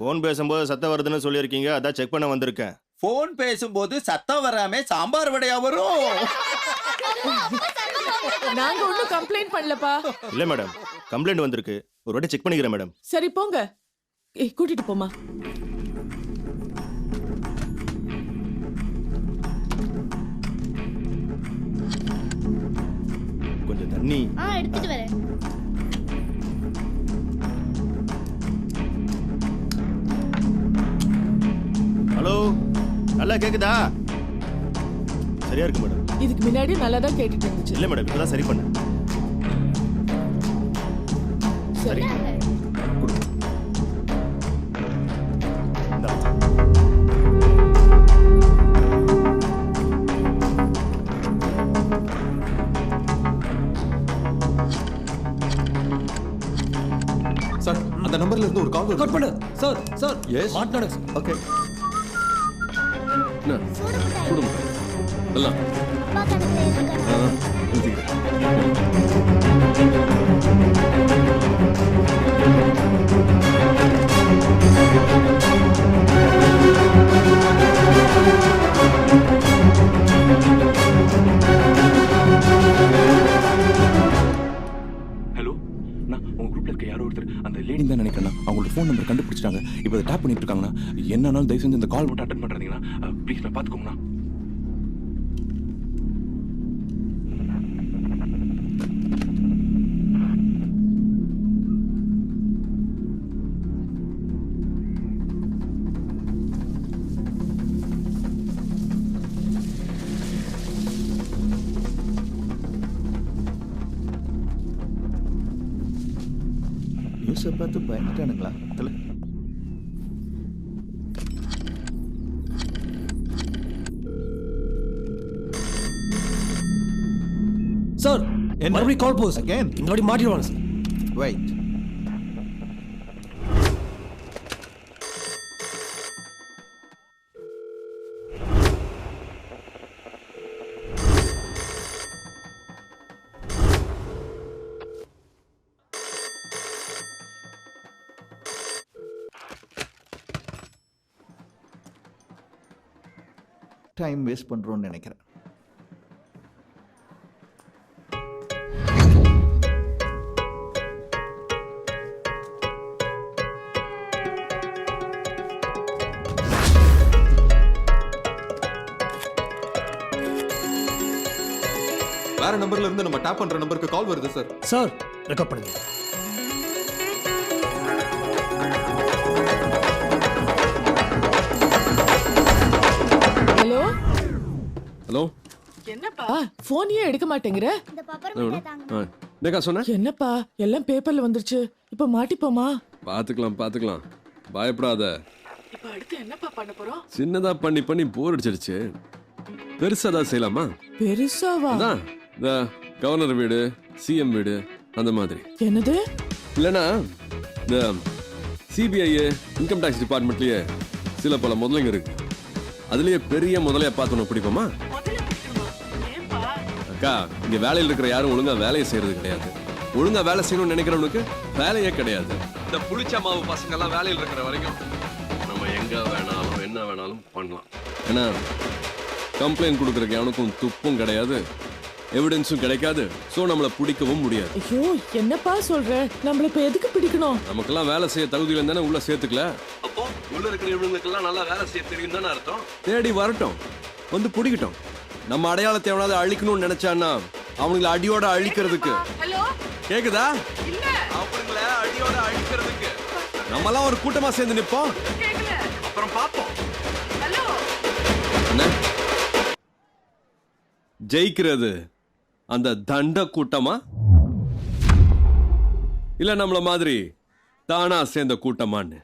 Phone பேசும்போது சத்தம் வருதுன்னு சொல்லியிருக்கீங்க, அதான் செக் பண்ண வந்திருக்கேன். போன் பேசும்போது சத்தம் வராம சாம்பார் வடையா வரும். நாங்க ஒண்ணும் கம்ப்ளைண்ட் பண்ணலப்பா. இல்ல மேடம், கம்ப்ளைண்ட் வந்திருக்கு. ஒரு வாட்டி செக் பண்ணிக்கிறேன் மேடம். சரி போங்க. கூட்டிட்டு போமா. கொஞ்சம் தண்ணி. எடுத்துட்டு வரேன். ஹலோ, நல்லா கேக்குதா? சரியா இருக்கு மேடம். இதுக்கு முன்னாடி நல்லா தான் கேட்டுட்டு இருந்துச்சு. இல்ல மேடம், இப்பதான் சரி பண்ணேன். சரி. சார், அந்த நம்பர்ல இருந்து ஒரு கால் வருது. கட் பண்ணு. சார் சார் எஸ் மாட்டனாடு. ஓகே. சூடு எல்லாம் அப்பா கணக்குல இருக்கு. ஹலோ, நான் உங்க குரூப்ல இருக்க யாரோ ஒருத்தர் அந்த லேடி தான் நினைக்கிறேன். அவங்களோட ஃபோன் நம்பர் கண்டுபிடிச்சிட்டாங்க. இப்போ அதை டேப் பண்ணிட்டு இருக்காங்கண்ணா. என்னன்னாலும் தயவு செஞ்சு இந்த கால் மட்டும் அட்டன் பண்றீங்களா? ப்ளீஸ் நான் பாத்துக்கோங்கண்ணா. நியூஸை பார்த்து பயந்துட்டானுங்களா? தெரியல. சார் என்ன? மறுபடியும் கால் போஸ். Again? இந்த வாட்டி மாட்டிடுவாங்க சார். வெயிட். டைம் வேஸ்ட் பண்றோம்னு நினைக்கிறேன். வேற நம்பர்ல இருந்து நம்ம டேப் பண்ற நம்பருக்கு கால் வருது சார். சார் ரெக்கார்ட் பண்ணுங்க. ஹலோ. ஹலோ, என்னப்பா போனையே எடுக்க மாட்டேங்கிற? இந்த பப்பரமிட்டா தாங்க. என்னக்கா சொன்ன? என்னப்பா எல்லாம் பேப்பர்ல வந்துருச்சு. இப்ப மாட்டிப்போமா? பாத்துக்கலாம், பயப்படாத. இப்ப அடுத்து என்னப்பா பண்ண போறோம்? சின்னதா பண்ணி போர் அடிச்சிருச்சு. பெருசா தான் செய்யலாமா? பெருசாவா? அதான் இந்த கவர்னர் வீடு, சிஎம் வீடு அந்த மாதிரி. என்னது? இல்லைன்னா இந்த சிபிஐ இன்கம் டேக்ஸ் டிபார்ட்மெண்ட்லயே சில பல முதலைங்க இருக்கு. அதுலயே பெரிய முதலைய பார்த்தோன்னு பிடிப்போமா? அக்கா, இங்க வேலையில் இருக்கிற யாரும் ஒழுங்கா வேலையை செய்யறது கிடையாது. ஒழுங்கா வேலை செய்யணும்னு நினைக்கிறவனுக்கு வேலையே கிடையாது. இந்த புளிச்ச மாவு பசங்க எல்லாம் வேலையில் இருக்கிற வரைக்கும் நம்ம எங்க வேணாலும் என்ன வேணாலும் பண்ணலாம். ஏன்னா கம்ப்ளைண்ட் கொடுக்கறதுக்கு எவனுக்கும் துப்பும் கிடையாது, எவிடன்ஸும் கிடைக்காது. சோ நம்மள பிடிக்கவும் முடியாது. ஐயோ என்னப்பா சொல்ற? நம்மள இப்ப எதுக்கு பிடிக்கணும்? நமக்கெல்லாம் வேலை செய்ய தகுதியில இருந்தானே உள்ள சேர்த்துக்கல. அப்போ உள்ள இருக்கிற இவங்களுக்கெல்லாம் நல்லா வேலை செய்ய தெரியும் தானே அர்த்தம். தேடி வரட்டும், வந்து பிடிக்கட்டும். நம்ம அடையாளத்தை எவனாவது அழிக்கணும்னு நினைச்சான்னா அவனுங்களை அடியோட அழிக்கிறதுக்கு. கேக்குதா? அவனுங்கள அடியோட அழிக்கிறதுக்கு நம்மலாம் ஒரு கூட்டமா சேர்ந்து நிப்போம். அப்புறம் பாப்போம். என்ன ஜெயிக்கிறது அந்த தண்ட கூட்டமா இல்ல நம்மள மாதிரி தானா சேர்ந்த கூட்டமான்னு?